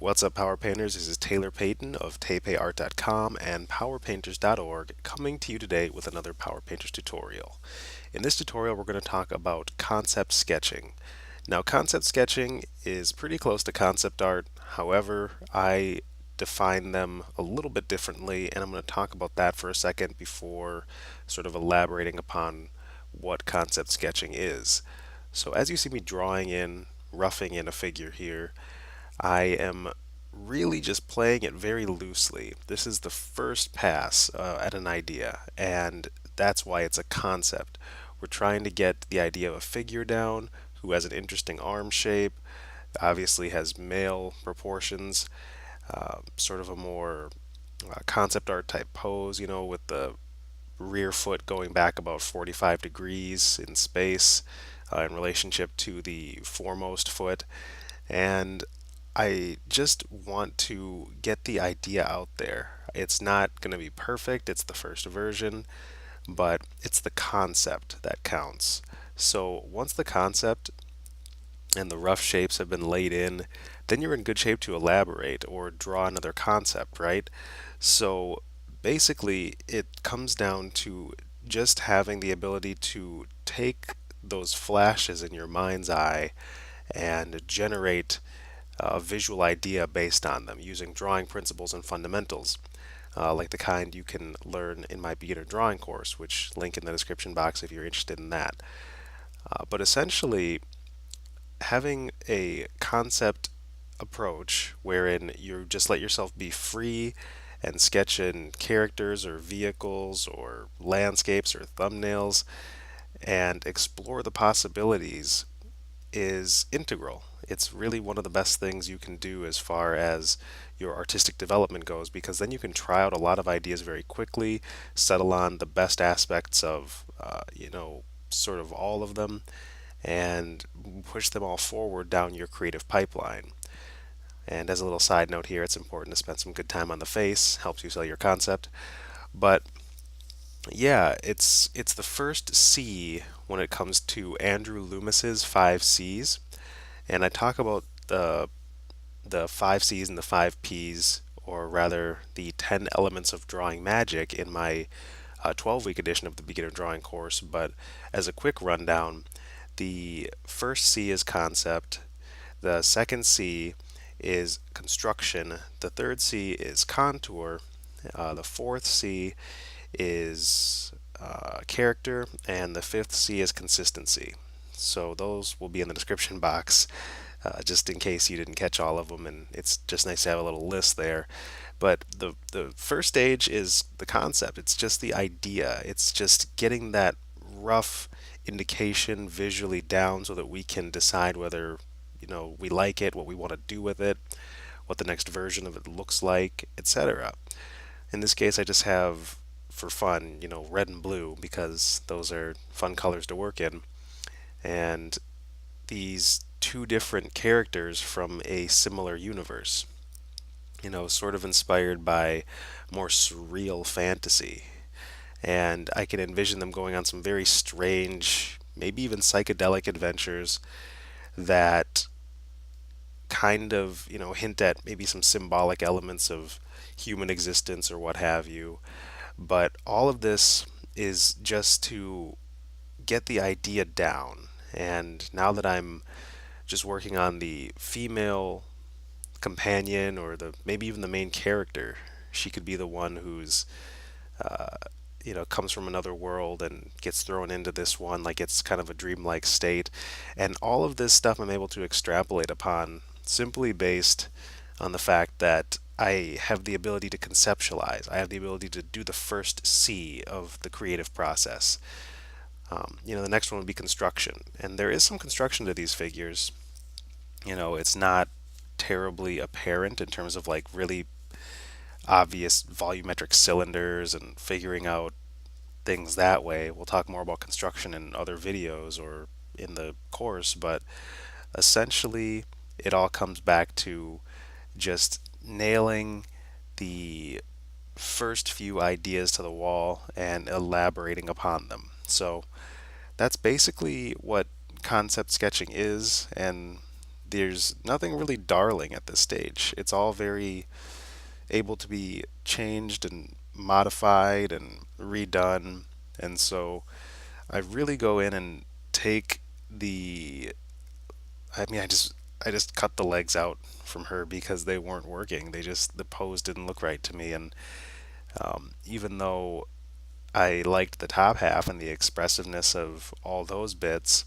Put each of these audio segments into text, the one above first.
What's up, Power Painters? This is Taylor Payton of taipeiart.com and powerpainters.org coming to you today with another Power Painters tutorial. In this tutorial, we're going to talk about concept sketching. Now, concept sketching is pretty close to concept art. However, I define them a little bit differently, and I'm going to talk about that for a second before sort of elaborating upon what concept sketching is. So as you see me drawing in, roughing in a figure here, I am really just playing it very loosely. This is the first pass at an idea, and that's why it's a concept. We're trying to get the idea of a figure down who has an interesting arm shape, obviously has male proportions, sort of a more concept art type pose, with the rear foot going back about 45 degrees in space in relationship to the foremost foot. And I just want to get the idea out there. It's not going to be perfect, it's the first version, but it's the concept that counts. So once the concept and the rough shapes have been laid in, then you're in good shape to elaborate or draw another concept, right? So basically, it comes down to just having the ability to take those flashes in your mind's eye and generate a visual idea based on them using drawing principles and fundamentals, like the kind you can learn in my beginner drawing course, which link in the description box if you're interested in that. But essentially, having a concept approach wherein you just let yourself be free and sketch in characters or vehicles or landscapes or thumbnails and explore the possibilities is integral. It's really one of the best things you can do as far as your artistic development goes, because then you can try out a lot of ideas very quickly, settle on the best aspects of, sort of all of them, and push them all forward down your creative pipeline. And as a little side note here, it's important to spend some good time on the face, helps you sell your concept. But yeah, it's the first C when it comes to Andrew Loomis's 5 C's. And I talk about the 5 C's and the 5 P's, or rather the 10 elements of drawing magic in my 12-week edition of the beginner drawing course. But as a quick rundown, the first C is concept, the second C is construction, the third C is contour, the fourth C is character, and the fifth C is consistency. So those will be in the description box, just in case you didn't catch all of them, and it's just nice to have a little list there. But the first stage is the concept. It's just the idea. It's just getting that rough indication visually down so that we can decide whether we like it, what we want to do with it, what the next version of it looks like, etc. In this case, I just have for fun, red and blue because those are fun colors to work in. And these two different characters from a similar universe, sort of inspired by more surreal fantasy. And I can envision them going on some very strange, maybe even psychedelic adventures that kind of, hint at maybe some symbolic elements of human existence or what have you. But all of this is just to get the idea down. And now that I'm just working on the female companion or the maybe even the main character, she could be the one who's comes from another world and gets thrown into this one like it's kind of a dreamlike state. And all of this stuff I'm able to extrapolate upon simply based on the fact that I have the ability to conceptualize. I have the ability to do the first C of the creative process. The next one would be construction. And there is some construction to these figures. It's not terribly apparent in terms of like really obvious volumetric cylinders and figuring out things that way. We'll talk more about construction in other videos or in the course, but essentially it all comes back to just nailing the first few ideas to the wall and elaborating upon them. So that's basically what concept sketching is, and there's nothing really darling at this stage. It's all very able to be changed and modified and redone. And so I really go in and take the I just cut the legs out from her because they weren't working. The pose didn't look right to me, and even though I liked the top half and the expressiveness of all those bits,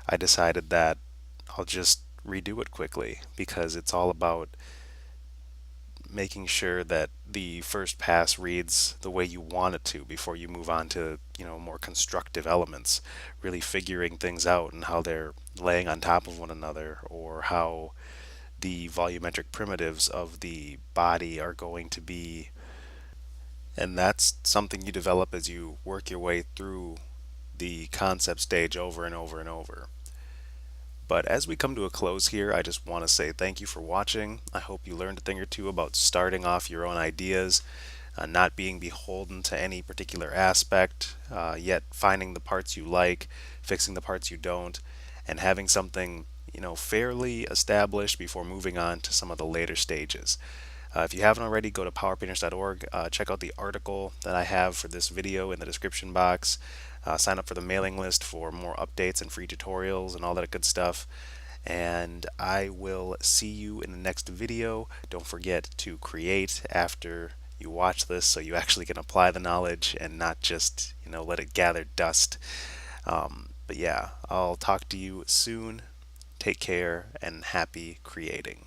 I decided that I'll just redo it quickly because it's all about making sure that the first pass reads the way you want it to before you move on to, more constructive elements, really figuring things out and how they're laying on top of one another or how the volumetric primitives of the body are going to be. And that's something you develop as you work your way through the concept stage over and over and over. But as we come to a close here, I just want to say thank you for watching. I hope you learned a thing or two about starting off your own ideas, not being beholden to any particular aspect, yet finding the parts you like, fixing the parts you don't, and having something, fairly established before moving on to some of the later stages. If you haven't already, go to powerpainters.org. Check out the article that I have for this video in the description box. Sign up for the mailing list for more updates and free tutorials and all that good stuff. And I will see you in the next video. Don't forget to create after you watch this so you actually can apply the knowledge and not just, let it gather dust. But yeah, I'll talk to you soon. Take care and happy creating.